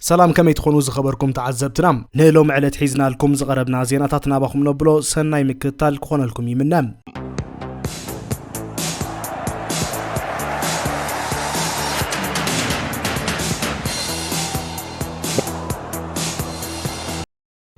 سلام كم يتخونوا زخبركم تعذبتنا نهلو معلت حيزنا لكم زغربنا زيناتنا باخم نبلو سناي مكتال كون لكم يمنا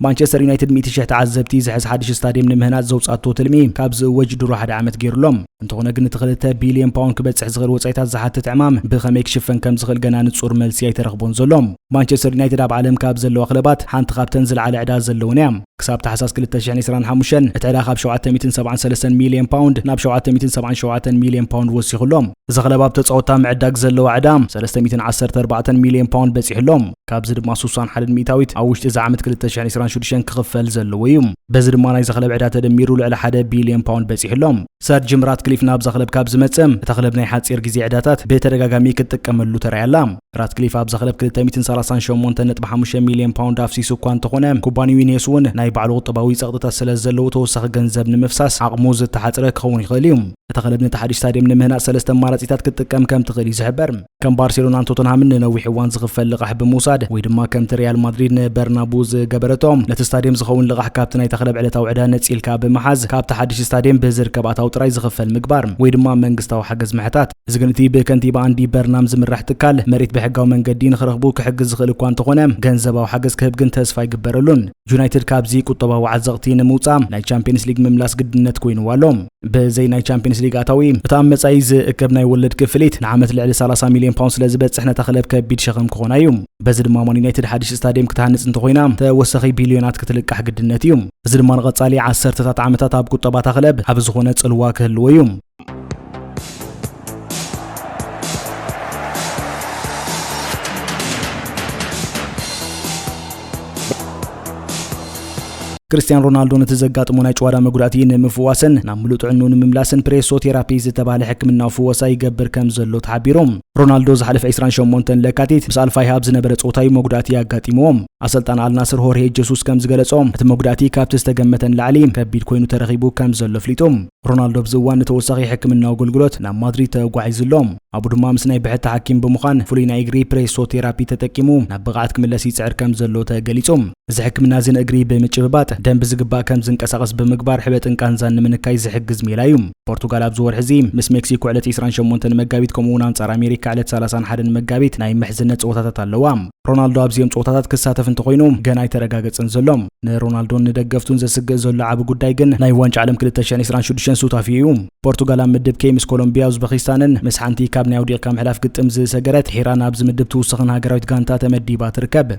مانشستر يونايتد 100 تعذبتي زحز حدش ستاديوم نمهنات زوصاتو تلمي كابز وجد روح حد عامت غيرلهم انتونا قن تخلت بليون باوند كبصح زغل وصايتات زحات تعمام بخمي كشفن كم زغل غنا نصور ملسي يترخبون زلهم مانشستر يونايتد اب عالم كابز زلو اخلبات حنت خاب تنزل على عدا زلونيام كساب تحساس 2025 اتعلا خاب 773 مليون باوند ناب 777 مليون باوند وسيخلهم زغلباب تصوتا معداك زلو عدام 314 مليون باوند بصيحلهم كابز دما سوسان حد ميتاويت او وشت زعمت 2025 كخفل زلويم بزر ما ناي زغلب عدا تدميرو على 1 بليون باوند بصيحلهم سار جمرات كليف ناب زغلب كابز مصم تخلبنا حصير غزي عداتات بتدغاغامي كتقملو تريالا رات كليف اب زغلب 238.5 مليون باوند افسيسو كوان تخونه كومبانيو ينسون ناي بعلو طباوي صقطتا سلازلو توسخ ገንዘብ ንምፍሳስ አቅሙዝ ተሐጽረ ከውን ይኸሊም ተخلبنا تحديش ستاديوم نمهنا سلسته ماراتيتات كتقم كم تخلي زحبر كم بارسلونا توتنهام نوي حوان زغفل لقح بموساد ويدما كم ريال مدريد برنابوز جبرتهم لتستاديوم زخون لقح كابتن يتخلب على توعدا نصيل كاب محاز كاب تحديش ستاديوم بزر كباتاو طراي زغفل مقبار ويدما منغستاو حجز محتات زغنتي بكنتيبا عندي برنامج زمرح تكال مريت بحقاو منقدين خرخبو كحجز زخل كوان تخونم ገንዘባው حجز كهب كن تسفا يقبرلون يونايتد كابزي قطبا وعزقتي نموصام ناي تشامبيونز ليج مملاس قدنت كوين والوم بزي ناي تشامبيونز ليج اتاوي بتام مصايز اكبنا يولد كفليت نعمت لعلي 30 مليون باوند ስለዝበጽሕና ተخلب كبيد شخم كخونايوم بزد ما مان يونايتد حدش ستاديوم كتهنጽ እንተኮይና ተወሰኺ ቢሊዮናት ክትልቃሕ ግድነት እዮም እዚ ድማ ንቐጻሊ 10 ዓመታት ኣብ ቁጠባ ተخلب ኣብ ዝኾነ ጽልዋ ክህልወዮም كريستيانو رونالدو نتزغاطمو ناي ጨዋዳ መጉዳቲ ንምፍዋስን ናምሉ ጥዕኑን ምምላስን ፕሬሶቴራፒ ዝተባለ ሕክምና ፍወሳ ይገብር ከም ዘሎ ተሓቢሮም ሮናልዶ ዝሓለፈ 28 ለካቲት ምስ አልፋይ ሃብ ዝነበረ ጾታዊ መጉዳቲ ያጋጢሞም አሰልጣን አልናስር ሆርሄ ጀሱስ ከም ዝገለጾም እቲ መጉዳቲ ካብቲ ዝተገመተን ላዕሊ ከቢድ ኮይኑ ተረኺቡ ከም ዘሎ ፍሊጦም ሮናልዶ ብዝዋን ተወሳኺ ሕክምናው አገልግሎት ናብ ማድሪድ ተጓዒዝሎም አቡ ድማ ምስ ናይ ብሕቲ ሓኪም ብምዃን ፍሉይ ናይ እግሪ ፕሬሶቴራፒ ተጠቂሙ ናብ ብቕዓት ክምለስ ይጽዕር ከም ዘሎ ተገሊጾም እዚ ሕክምና ዝን እግሪ ብምጭብባጥ ደንብ ዝግባእ ከም ዝንቀሳቀስ ብምግባር ሕበጥን ቃንዛን ንምንካይ ዝሕግዝ ሜላዩም ፖርቱጋል ኣብ ዝወር ሕዚ ምስ ሜክሲኮ ዕለት 28 መጋቢት ከምኡውን አንጻር አሜሪካ ዕለት 31 መጋቢት ናይ ምሕዝነት ጾታታት ኣለዋ ሮናልዶ ኣብዚኦም ጾታታት ክሳተፍ እንተኮይኑ ገና ይተረጋገጽን ዘሎም ንሮናልዶ ንደገፍቱን ዘስግእ ዘሎ ዓብ ጉዳይ ግን ናይ ዋንጫ ዓለም 2026 ሱታፍ እዩ ፖርቱጋል ኣብ ምድብ ኬ ምስ ኮሎምቢያ ኡዝቤኪስታንን ምስ ሓንቲ ካብ ናይ አውዲቅ ምሕላፍ ግጥም ዝሰገረት ሂራን ኣብ ዝምድብ ትውስኽን ሃገራዊት ጋንታ ተመዲባ ትርከብ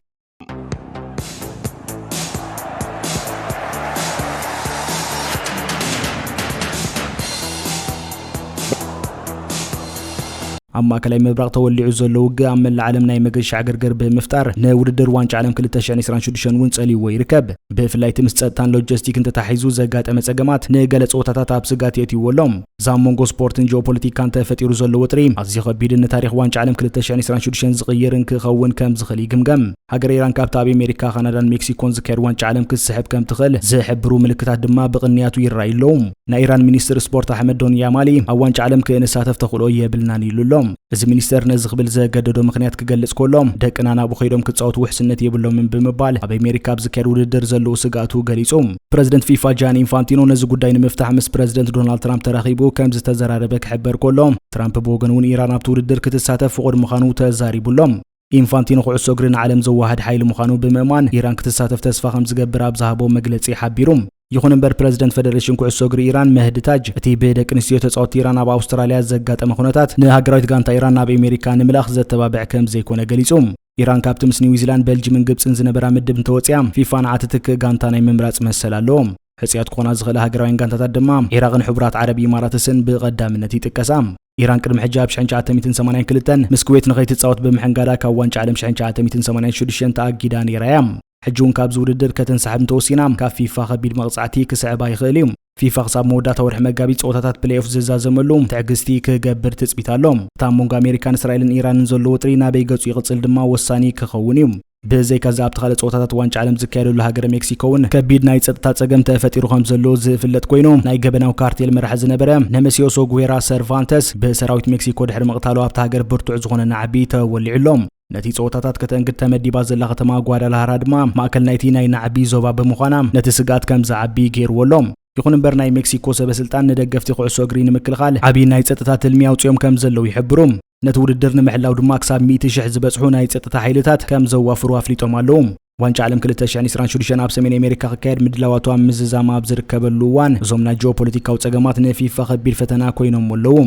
اما كلاي مبرق توليعو زلو وقا من العالم ناي مغش عقرقر بمفتار نوددر وانش عالم 2026 ونصلي ويركب بفلاي تمسطان لوجستيك انت تحيزو زغاط امصغمات نغل صوتاتات ابسغات يتيولم زامونغو سبورتن جيوبوليتيك كانت فتيرو زلو وطري ازي خبيدن تاريخ وانش عالم 2026 زقيرن كخون كم زخلي گمگم هاجر ايران كابتاب امريكا كندا مكسيكون زكر وانش عالم كسحب كم تخل زحبرو ملكታት ድማ بقنياتو يرايلوم نايران ሚኒስትር ስፖርት አህመድ ዶንያማሊ አዋንጭ ዓለም ከነሳተፍ ተخلو የብልናን ይሉሎም እዚ ሚኒስተር ነዝግብል ዘገደዶ ምክንያት ክገልጽ ኮሎም ደቅና ናቡ ኸይዶም ክጻወቱ ውሕስነት የብሎም ብምባል ኣብ አሜሪካ ብዝከር ውድድር ዘሎ ስጋቱ ገሊጾም ፕሬዝዳንት ፊፋ ጃኒ ኢንፋንቲኖ ነዚ ጉዳይ ንምፍታሕ ምስ ፕሬዝዳንት ዶናልድ ትራምፕ ተራኺቡ ከም ዝተዘራረበ ክሕበር ኮሎም ትራምፕ በወገኑን ኢራን ኣብ ውድድር ክትሳተፍ ፍቅድ ምዃኑ ተዛሪቡሎም ኢንፋንቲኖ ኩዕሶ እግርን ዓለም ዘዋሃድ ኃይል ምዃኑ ብምእማን ኢራን ክትሳተፍ ተስፋ ከም ዝገብር ኣብ ዝሃቦ መግለጺ ሓቢሮም يخون امبر بريزيدنت فدريشن كوعسو اግሪ ኢራን መህድታጅ እቲ በደቅ ንስዮ ተጻወት ኢራን ኣብ አውስትራሊያ ዘጋጠመ ኩነታት ንሃገራዊት ጋንታ ኢራን ናብ አሜሪካ ንምላኽ ዘተባብዕ ከም ዘይኮነ ገሊጾም ኢራን ካብቲ ምስ ኒውዚላንድ ቤልጅየምን ግብፅን ዝነበራ ምድብ ተወጽያ ፊፋን ዓትትክ ጋንታ ናይ ምምራጽ መሰላለዎም ሕጽያት ኮና ዝኸለ ሃገራዊን ጋንታታት ድማ ኢራቅን ሕቡራት ዓረብ ኢማራትስን ብቀዳምነት ይጥቀሳም ኢራን ቅድሚ ሕጃብ 1982 ምስ ኩዌት ንኸይትጻወት ብምሕንጋዳ ካብ ዋንጫ ዓለም 1986 ተኣጊዳ ነይራያም حجون كاب زوددر كتنسحب توسينا كاب فيفا خبيد مقصعتي كسعبا يخليهم فيفا خصاب مودا تورح مغابيت صوتات بلاي اوف زازملوم تعغستي كغبر تصبيتالوم تامونغ امريكان اسرائيلن ايران زلو وطرينا بيغصو يقصل دما وساني كخونيوم بزي كذاب تخلص صوتات وانچ عالم زكايرو لهاجر مكسيكون كبيد ناي صطتا صقم تفطيرو خم زلو زفلت كوينو ناي غبناو كارتيل مرح زنبره نمسيوسو غويرا سيرفانتس بسراويت مكسيكو دحر مقتالو ابت هاجر برتوع زغونه نعبي تولعلوم ነቲ ጾታታት ከተንግድ ተመዲባ ዘላ ከተማ ጓዳላሃራ ድማ ማእከል ናይቲ ናይ ናዕቢ ዞባ ብምዃና ነቲ ስጋት ከም ዝዓቢ ገይርዎሎም ይኹን እምበር ናይ ሜክሲኮ ሰበስልጣን ንደገፍቲ ኩዕሶ እግሪ ንምክልኻል ዓቢ ናይ ጸጥታ ትልሚ ኣውፅኦም ከም ዘለው ይሕብሩ ነቲ ውድድር ንምሕላው ድማ ክሳብ 100,000 ዝበጽሑ ናይ ጸጥታ ሓይልታት ከም ዘዋፍሩ ኣፍሊጦም ኣለዉ ዋንጫ ዓለም 2026 ኣብ ሰሜን ኣሜሪካ ክካየድ ምድላዋቱ ኣብ ምዝዛም ኣብ ዝርከበሉ እዋን እዞም ናይ ጂኦፖለቲካዊ ጸገማት ንፊፋ ከቢድ ፈተና ኮይኖም ኣለዉ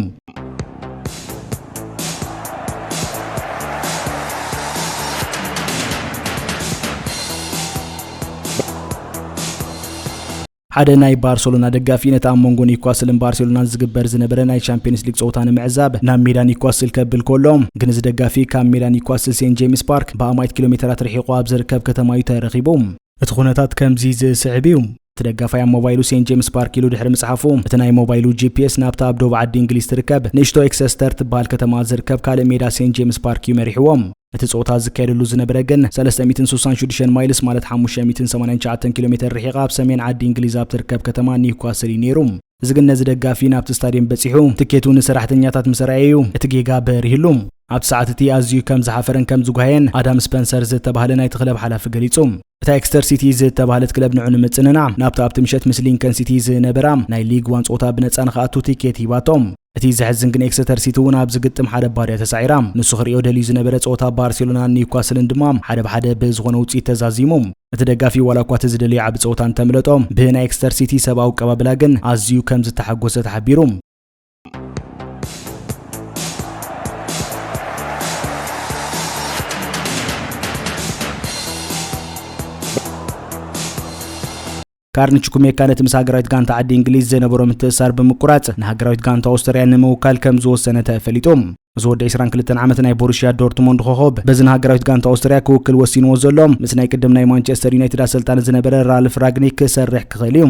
ሓደ ናይ ባርሴሎና ደጋፊ ነታ ሞንጎ ኒውካስልን ባርሴሎናን ዝግበር ዝነበረ ናይ ቻምፒየንስ ሊግ ጾውታ ንምዕዛብ ናብ ሜዳ ኒውካስል ከብል ኮሎም ግን ዝደጋፊ ካብ ሜዳ ኒውካስል ሴንት ጄምስ ፓርክ ብኣማይት ኪሎሜትራት ርሒቑ ኣብ ዝርከብ ከተማ እዩ ተረኺቡ እቲ ኩነታት ከምዚ ዝስዕብ እዩ ተደጋፋይ ሞባይሉ ሴንት ጄምስ ፓርክ ኢሉ ድሕሪ መጽሓፉ እቲ ናይ ሞባይሉ ጂፒኤስ ናብታ ኣብ ደቡብ ዓዲ እንግሊዝ ትርከብ ንእሽቶ ኤክሰስተር ትበሃል ከተማ ዝርከብ ካልእ ሜዳ ሴንት ጄምስ ፓርክ እዩ መሪሕዎም እቲ ጾውታ ዝካየደሉ ዝነበረ ግን 366 ማይልስ ማለት 589 ኪሎሜትር ርሒቓ ኣብ ሰሜን ዓዲ እንግሊዝ ኣብ ትርከብ ከተማ ኒውካስል ነይሩ እዚ ግን ነዚ ደጋፊ ናብቲ ስታድየም በፂሑ ትኬቱ ንሰራሕተኛታት ምሰራዩ እቲ ጌጋ በሪህሉ ኣብ ሰዓት እቲ ኣዝዩ ከም ዝሓፈረን ከም ዝጓየን ኣዳም ስፔንሰር ዝተባሃለ ናይ ክለብ ሓላፊ ገሊጹ እታ ኤክስተር ሲቲ ዝተባሃለት ክለብ ንዑ ንምጽንና ናብታ ኣብቲ ምሸት ምስ ሊንከን ሲቲ ዝነበራ ናይ ሊግ ዋን ጾውታ ብነጻ ንኽኣቱ ቲኬት ሂባቶም እቲ ዝሕዝን ግን ኤክስተር ሲቲ እውን ኣብ ዝግጥም ሓደ ባርያ ተሳዒራ ንሱ ክሪኦ ደልዩ ዝነበረ ጾውታ ባርሴሎና ኒውካስልን ድማ ሓደ ብሓደ ብዝኾነ ውጽኢት ተዛዚሙ እቲ ደጋፊ ዋላ እኳ እቲ ዝደልዩ ዓቢ ጾውታ እንተምለጦም ብናይ ኤክስተር ሲቲ ሰብኣዊ ቀባብላ ግን ኣዝዩ ከም ዝተሓጎሰ ተሓቢሩ ካርኒች ኩሜካ ነቲ ምስ ሃገራዊት ጋንታ ዓዲ እንግሊዝ ዝነበሮ ምትእስሳር ብምቁራጽ ንሃገራዊት ጋንታ ኣውስትርያ ንምውካል ከም ዝወሰነ ተፈሊጦም እዚ ወዲ 22 ዓመት ናይ ቦሩሲያ ዶርትሙንድ ኮኸብ በዚ ሃገራዊት ጋንታ ኣውስትርያ ክውክል ወሲንዎ ዘሎም ምስ ናይ ቅድም ናይ ማንቸስተር ዩናይትድ ኣሰልጣኒ ዝነበረ ራልፍ ራግኒክ ክሰርሕ ክኽእል እዩ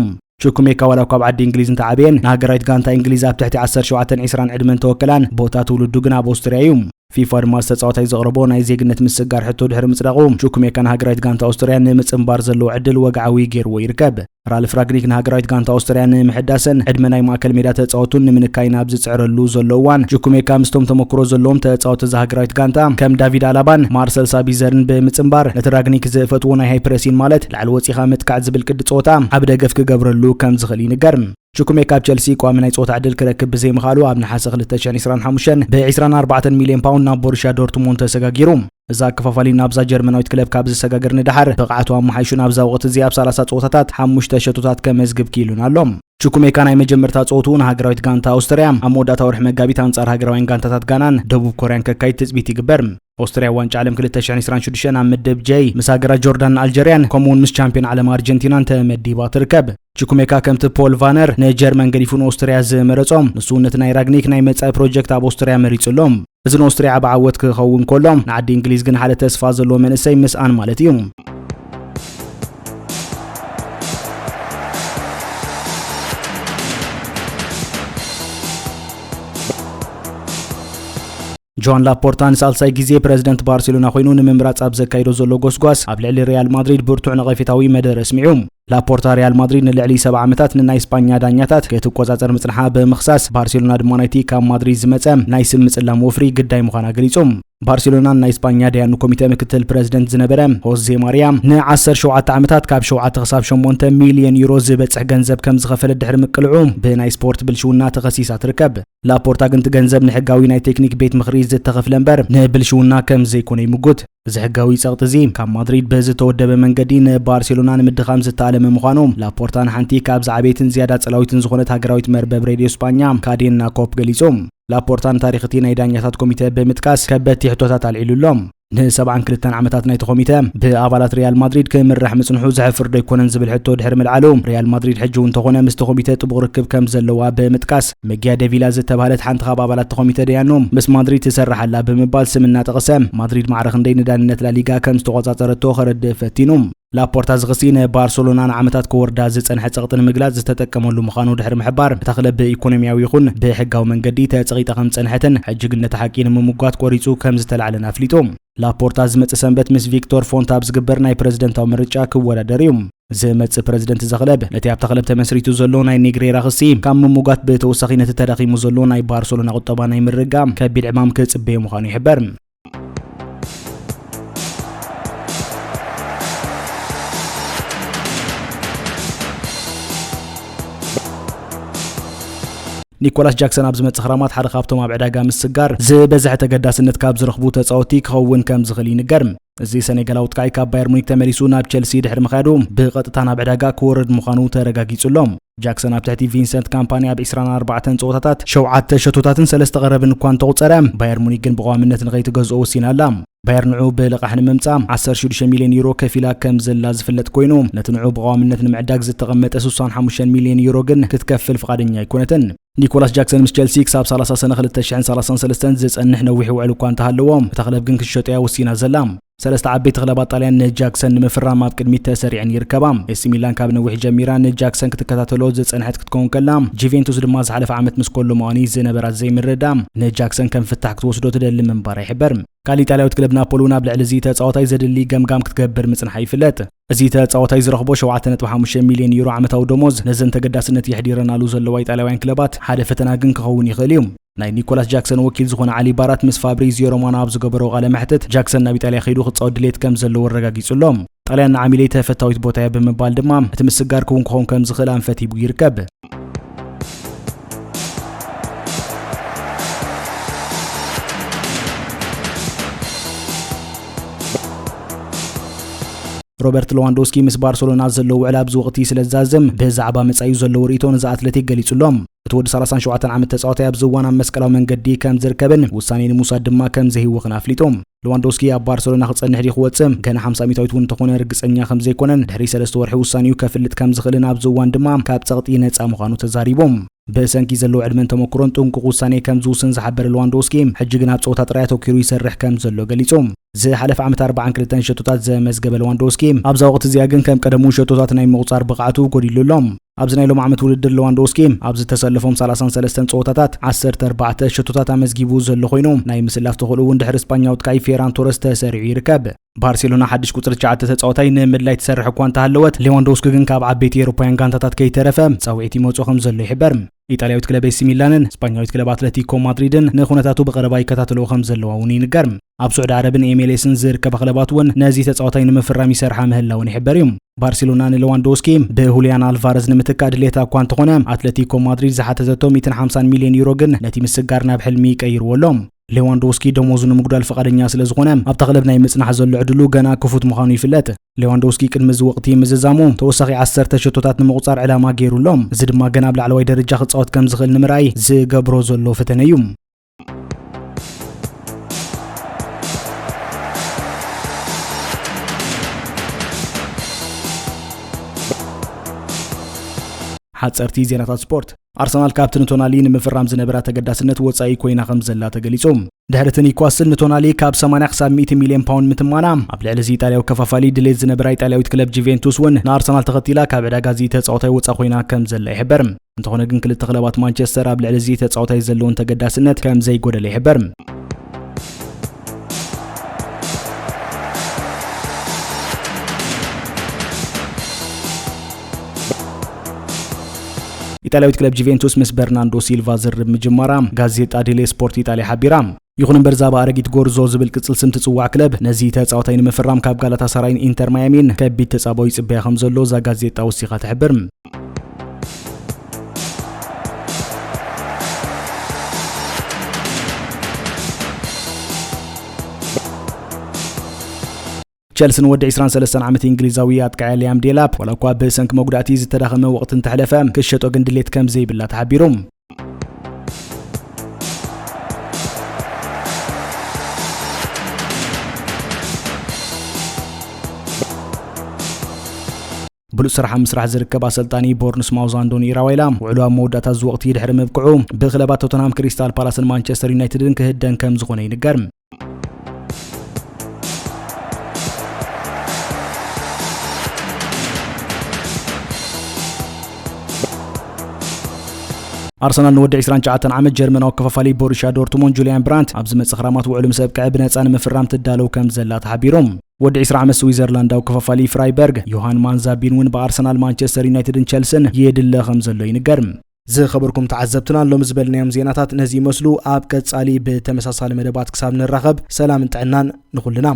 ቹኩሜካ ዋላ እኳ ኣብ ዓዲ እንግሊዝ እንተዓብየን ንሃገራዊት ጋንታ እንግሊዝ ኣብ ትሕቲ 17-20 ዕድመን ተወከላን ቦታ ትውልዱ ግን ኣብ ኣውስትርያ እዩ ፊፋ ድማ ዝተጻወታይ ዘቕርቦ ናይ ዜግነት ምስጋር ሕቶ ድሕሪ ምጽዳቑ ቹኩሜካ ንሃገራዊት ጋንታ ኣውስትርያ ንምጽንባር ዘለዎ ዕድል ወግዓዊ ገይርዎ ይርከብ ራልፍ ራግኒክ ንሃገራዊት ጋንታ ኣውስትርያ ንምሕዳስን ዕድመ ናይ ማእከል ሜዳ ተጻወቱን ንምንካይ ናብ ዝጽዕረሉ ዘሎ እዋን ቹኩሜካ ምስቶም ተመክሮ ዘለዎም ተጻወቲ ሃገራዊት ጋንታ ከም ዳቪድ ኣላባን ማርሰል ሳቢዘርን ብምጽንባር ነቲ ራግኒክ ዝፈትዎ ናይ ሃይፕሬሲን ማለት ላዕሊ ወፂኻ ምጥቃዕ ዝብል ቅዲ ጾውታ ኣብ ደገፍ ክገብረሉ ከም ዝኽእል ይንገር ቹኩሜካ ኣብ ቸልሲ ቋሚ ናይ ጾውታ ዕድል ክረክብ ብዘይምኻሉ ኣብ ነሓሰ 2025 ብ24 ሚልዮን ፓውንድ ናብ ቦሩሲያ ዶርትሙንድ ተሰጋጊሩ እዛ ክፋፋሊ ናብዛ ጀርመናዊት ክለብ ካብ ዝሰጋገር ንድሓር ብቕዓቱ ኣመሓይሹ ናብዛ ወቕቲ እዚ ኣብ 30 ጾውታታት 5 ሸቶታት ከመዝግብ ኪኢሉን ኣሎ ቹኩሜካ ናይ መጀመርታ ጾውቱ ንሃገራዊት ጋንታ ኣውስትርያ ኣብ መወዳእታ ወርሒ መጋቢት ኣንጻር ሃገራውያን ጋንታታት ጋናን ደቡብ ኮርያን ከካይድ ትጽቢት ይግበር ኣውስትርያ ዋንጫ ዓለም 2026 ኣብ ምድብ ጀይ ምስ ሃገራት ጆርዳንን ኣልጀርያን ከምኡውን ምስ ቻምፒዮን ዓለም ኣርጀንቲናን ተመዲባ ትርከብ ቹኩሜካ ከምቲ ፖል ቫነር ንጀርመን ገዲፉ ንኣውስትርያ ዝመረጾም ንሱ ነቲ ናይ ራግኒክ ናይ መጻኢ ፕሮጀክት ኣብ ኣውስትርያ መሪጹሎም እዚ ንኣውስትርያ ዓቢ ዓወት ክኸውን ከሎም ንዓዲ እንግሊዝ ግን ሓደ ተስፋ ዘለዎ መንእሰይ ምስኣን ማለት እዩ ጆን ላፖርታ ንሳልሳይ ግዜ ፕሬዝደንት ባርሴሎና ኮይኑ ንምምራጽ ኣብ ዘካይዶ ዘሎ ጎስጓስ ኣብ ልዕሊ ሪያል ማድሪድ ብርቱዕ ነቐፌታዊ መደረ ኣስሚዑ ላፖርታ ሪያል ማድሪድ ንልዕሊ 70 ዓመታት ንናይ ስፓኛ ዳኛታት ክትቆጻጸር ምጽንሓ ብምኽሳስ ባርሴሎና ድማ ናይቲ ካብ ማድሪድ ዝመጸ ናይ ስም ምጽላም ወፍሪ ግዳይ ምዃና ገሊጹ ባርሴሎና ናይ ስፓኛ ዳያኑ ኮሚቴ ምክትል ፕሬዝደንት ዝነበረ ሆዜ ማሪያ ን17 ዓመታት ካብ 7 ክሳብ 8 ሚልዮን ዩሮ ዝበጽሕ ገንዘብ ከም ዝኸፈለ ድሕሪ ምቅልዑ ብናይ ስፖርት ብልሽውና ተኸሲሳ ትርከብ ላፖርታ ግን ገንዘብ ንሕጋዊ ናይ ቴክኒክ ቤት ምኽሪ ዝተኸፍለ እምበር ንብልሽውና ከም ዘይኮነ ይምጉት እዚ ሕጋዊ ጸቕጥ እዚ ካብ ማድሪድ ብዝተወደበ መንገዲ ንባርሴሎና ንምድኻም ዝተኣለመ ምዃኑ ላፖርታ ንሓንቲ ካብ ዝዓበይትን ዝያዳ ጸላዊትን ዝኾነት ሃገራዊት መርበብ ሬድዮ ስፓኛ ካዴና ኮፕ ገሊጹ ላፖርታ ንታሪኽ እቲ ናይ ዳኛታት ኮሚቴ ብምጥቃስ ከበድቲ ሕቶታት ኣልዒሉሎም ን72 ዓመታት ናይቲ ኮሚቴ ብኣባላት ሪያል ማድሪድ ክምራሕ ምጽንሑ ዘሕፍር ዶ ይኮነን ዝብል ሕቶ ድሕሪ ምልዓሉ ሪያል ማድሪድ ሕጂ እውን ተኾነ ምስቲ ኮሚቴ ጥቡቕ ርክብ ከም ዘለዋ ብምጥቃስ መጊያ ደቪላ ዝተባሃለት ሓንቲ ካብ ኣባላት ኮሚቴ ዳያኑ ምስ ማድሪድ ትሰርሕ ኣላ ብምባል ስም እናጠቐሰ ማድሪድ ማዕረኽ ክንደይ ንዳንነት ላሊጋ ከም ዝተቆጻጸረቶ ከረድእ ፈቲኑ ላፖርታ ዝኽሲ ንባርሴሎና ንዓመታት ክወርዳ ዝጸንሐ ጸቕጢ ንምግላጽ ዝተጠቀመሉ ምዃኑ ድሕሪ ምሕባር እታ ክለብ ብኢኮኖምያዊ ይኹን ብሕጋዊ መንገዲ ተጸቒጣ ከም ጸንሐትን ሕጂ ግን ነቲ ሓቂ ንምምጓት ቆሪጹ ከም ዝተላዕለን ኣፍሊጡ ላፖርታ ዝመጽእ ሰንበት ምስ ቪክቶር ፎንታ ኣብ ዝግበር ናይ ፕሬዝደንታዊ ምርጫ ክወዳደር እዩ ዝመጽእ ፕሬዝደንት ዘኽለብ ነቲ ኣብታ ክለብ ተመስሪቱ ዘሎ ናይ ኔግሬራ ክሲ ካብ ምሙጋት ብተወሳኺ ነቲ ተዳኺሙ ዘሎ ናይ ባርሴሎና ቁጠባ ናይ ምርጋም ከቢድ ዕማም ክጽበዮ ምዃኑ ይሕበር ኒኮላስ ጃክሰን ኣብ ዝመጽእ ክራማት ሓደ ካብቶም ኣብ ዕዳጋ ምስጋር ዝበዝሐ ተገዳስነት ካብ ዝረኽቡ ተጻወቲ ክኸውን ከም ዝኽእል ይንገር። እዚ ሰኔጋላዊ ተካይ ካብ ባየር ሙኒክ ተመሊሱ ናብ ቸልሲ ድሕሪ ምኻዱ ብቐጥታ ናብ ዕዳጋ ክወርድ ምዃኑ ተረጋጊጹሎም። ጃክሰን ኣብ ትሕቲ ቪንሰንት ካምፓኒ ኣብ 24 ፀወታታት 7 ሸቶታትን 3 ቀረብን እኳ እንተቑፀረ ባየር ሙኒክ ግን ብቋሚነት ንኸይትገዝኦ ወሲና ኣላ። ባየር ንዑ ብልቓሕ ንምምጻእ 16 ሚልዮን ዩሮ ከፊላ ከም ዘላ ዝፍለጥ ኮይኑ ነቲ ንዑ ብቋሚነት ንምዕዳግ ዝተቐመጠ 65 ሚልዮን ዩሮ ግን ክትከፍል ፍቓደኛ ኣይኮነትን። ኒኮላስ ጃክሰን ምስ ቸልሲ ክሳብ 30 ሰነ 2033 ዝጸንሕ ነዊሕ ውዕል እኳ እንተሃለዎም እታ ክለብ ግን ክሸጦያ ወሲና ዘላ። ሰለስተ ዓበይቲ ክለባት ጣልያን ንጃክሰን ንምፍራም ኣብ ቅድሚት ተሰሪዐን ይርከባ። ኤሲ ሚላን ካብ ነዊሕ ጀሚራ ንጃክሰን ክትከታተሎ ዝጸንሐት ክትከውን ከላ ጁቬንቱስ ድማ ዝሓለፈ ዓመት ምስ ኮሎ መዋኒ ዝነበራት ዘይምረዳ ንጃክሰን ከም ፍታሕ ክትወስዶ ትደሊ ምንባር ይሕበር። ካልእ ኢጣልያዊት ክለብ ናፖሊ ናብ ልዕሊ እዚ ተጻዋታይ ዘድሊ ገምጋም ክትገብር ምጽንሓ ይፍለጥ። እዚ ተጻዋታይ ዝረኽቦ 7.5 ሚልዮን ዩሮ ዓመታዊ ደሞዝ ነዘን ተገዳስነት ይሕዲረናሉ ዘለዋ ኢጣልያውያን ክለባት ሓደ ፈተና ግን ክኸውን ይኽእል እዩ። ናይ ኒኮላስ ጃክሰን ወኪል ዝኾነ ዓሊ ባራት ምስ ፋብሪዚዮ ሮማኖ ኣብ ዝገበሮ ቃለ መሕትት ጃክሰን ናብ ኢጣልያ ኸይዱ ክጻወት ድሌት ከም ዘለዎ ረጋጊጹሎም። ጣልያን ንዓሚለይ ተፈታዊት ቦታ እያ ብምባል ድማ እቲ ምስጋር ክኸውን ከም ዝኽእል አንፈቲቡ ይርከብ። ሮበርት ሌዋንዶውስኪ ምስ ባርሴሎና ዘሎ ውዕል ኣብዚ ወቕቲ ስለዛዝም ብዛዕባ መጻዩ ዘሎ ርእይቶ ንዛ ኣትሌቲክ ገሊጹሎም። እቲ ወዲ 37 ዓመት ተጻዋታይ ኣብ ዝዋን ኣብ መስቀላዊ መንገዲ ከም ዝርከብን ውሳኔ ንምውሳድ ድማ ከም ዘሂወኽን ኣፍሊጦም። ሌዋንዶውስኪ ኣብ ባርሴሎና ክጸንሕ ክወጽእ ገና 50 ሚታዊት እውን እንተኾነ ርግጸኛ ከም ዘይኮነን ድሕሪ 3 ወርሒ ውሳኔኡ ከፍልጥ ከም ዝኽእልን ኣብ ዝዋን ድማ ካብ ጸቕጢ ነጻ ምዃኑ ተዛሪቦም። ብሰንኪ ዘለዎ ዕድመን ተመክሮን ጥንቁቕ ውሳኔ ከም ዝውስን ዝሓበረ ሌዋንዶውስኪ ሕጂ ግን ኣብ ጸወታ ጥራይ ኣተኪሩ ይሰርሕ ከም ዘሎ ገሊጾም። ዝሓለፈ ዓመት 42 ሸቶታት ዘመዝገበ ሌዋንዶውስኪ ኣብዛ ወቕቲ እዚኣ ግን ከም ቀደሙ ሸቶታት ናይ ምቁጻር ብቕዓቱ ጎዲሉሎም። ኣብዚ ናይ ሎም ዓመት ውድድር ሌዋንዶውስኪ ኣብ ዝተሰለፎም 33 ጸወታታት 14 ሸቶታት ኣመዝጊቡ ዘሎ ኮይኑ ናይ ምስላፍ ተኽእሉ እውን ድሕሪ እስፓኛዊ ተካይ ፌራን ቶረስ ተሰሪዑ ይርከብ። ባርሴሎና ሓድሽ ቁጽሪ 9 ተጻዋታይ ንምድላይ ትሰርሕ እኳ እንተሃለወት ሌዋንዶውስኪ ግን ካብ ዓበይቲ ኤውሮፓውያን ጋንታታት ከይተረፈ ጻውዒት ይመጽእ ከም ዘሎ ይሕበር። ኢጣልያዊት ክለብ ኤሲ ሚላንን እስፓኛዊት ክለብ አትሌቲኮ ማድሪድን ንኹነታቱ ብቐረባ ይከታተልዎ ከም ዘለዋ እውን ይንገር። ኣብ ሱዑድ ዓረብን ኤምኤልኤስን ዝርከባ ክለባት እውን ነዚ ተጻዋታይ ንምፍራም ይሰርሓ ምህላውን ይሕበር እዩ። ባርሴሎና ንሌዋንዶውስኪ ብሁሊያን አልቫረዝ ንምትካ ድሌታ እኳ እንተኾነ ኣትሌቲኮ ማድሪድ ዝሓተተቶ 150 ሚልዮን ዩሮ ግን ነቲ ምስጋር ናብ ሕልሚ ይቀይርዎሎም። ሌዋንዶውስኪ ደሞዙ ንምጉዳል ፈቃደኛ ስለ ዝኾነ ኣብታ ክለብ ናይ ምጽናሕ ዘሎ ዕድሉ ገና ክፉት ምዃኑ ይፍለጥ። ሌዋንዶውስኪ ቅድሚ እዚ ወቕቲ ምዝዛሙ ተወሳኺ 10 ሸቶታት ንምቁጻር ዕላማ ገይሩሎም። እዚ ድማ ገና ኣብ ላዕለዋይ ደረጃ ክጻወት ከም ዝኽእል ንምርኣይ ዝገብሮ ዘሎ ፈተነ እዩ። ሓጸርቲ ዜናታት ስፖርት ኣርሰናል ካብትን ቶናሊ ንምፍራም ዝነበራ ተገዳስነት ወጻኢ ኮይና ከም ዘላ ተገሊጹ። ድሕሪ ኒውካስል ንቶናሊ ካብ 80 ክሳብ 100 ሚልዮን ፓውንድ ምትማና ኣብ ልዕሊ እዚ ኢጣልያዊ ከፋፋሊ ድሌት ዝነበራ ኢጣልያዊት ክለብ ጁቬንቱስ እውን ንኣርሰናል ተኸቲላ ካብ ዕዳጋ እዚ ተጻዋታይ ወጻኢ ኮይና ከም ዘላ ይሕበር። እንተኾነ ግን ክልተ ክለባት ማንቸስተር ኣብ ልዕሊ እዚ ተጻዋታይ ዘለውን ተገዳስነት ከም ዘይጎደለ ይሕበር። ኢጣልያዊት ክለብ ጁቬንቱስ ምስ በርናንዶ ሲልቫ ዝርብ ምጅማራ ጋዜጣ ዴሌ ስፖርት ኢጣልያ ሓቢራ። ይኹን እምበር ዛባ ኣረጊት ጎርዞ ዝብል ቅጽል ስም ትጽዋዕ ክለብ ነዚ ተጻዋታይ ንምፍራም ካብ ጋላታሳራይን ኢንተር ማያሚን ከቢድ ተጻባዊ ጽበያ ከም ዘሎ ዛ ጋዜጣ ወሲኻ ትሕብር። ቸልሲን ወዲ 23 ዓመት እንግሊዛዊ ኣጥቃዒ ሊያም ዴላፕ ወላ እኳ ብሰንኪ መጉዳእቲ ዝተዳኸመ ወቕቲ እንተሕለፈ ክሸጦ ግን ድሌት ከም ዘይብላ ተሓቢሮም። ብሉፅ ስራሕ ምስራሕ ዝርከብ ኣሰልጣኒ ቦርንስማውዝ አንዶኒ ኢራዋይላ ውዕሉ ኣብ መወዳእታ እዚ ወቕቲ ድሕሪ ምብቅዑ ብክለባት ቶተንሃም፣ ክሪስታል ፓላስን ማንቸስተር ዩናይትድን ክህደን ከም ዝኾነ ይንገር። ኣርሰናል ንወዲ 29 ዓመት ጀርመናዊ ከፋፋሊ ቦሩሺያ ዶርትሙንድ ጁሊያን ብራንት ኣብ ዝመጽእ ክራማት ውዕሉ ምስ ኣብቅዐ ብነጻ ንምፍራም ትዳለው ከም ዘላ ተሓቢሮም። ወዲ 20 ዓመት ስዊዘርላንዳዊ ከፋፋሊ ፍራይበርግ ዮሃን ማንዛቢን እውን በኣርሰናል፣ ማንቸስተር ዩናይትድን ቸልሲን የድለ ከም ዘሎ ይንገር። ዝኸበርኩም ተዓዘብትና ሎም ዝበልናዮም ዜናታት ነዚ ይመስሉ። ኣብ ቀጻሊ ብተመሳሳሊ መደባት ክሳብ ንራኸብ ሰላም ጥዕናን ንኹልና።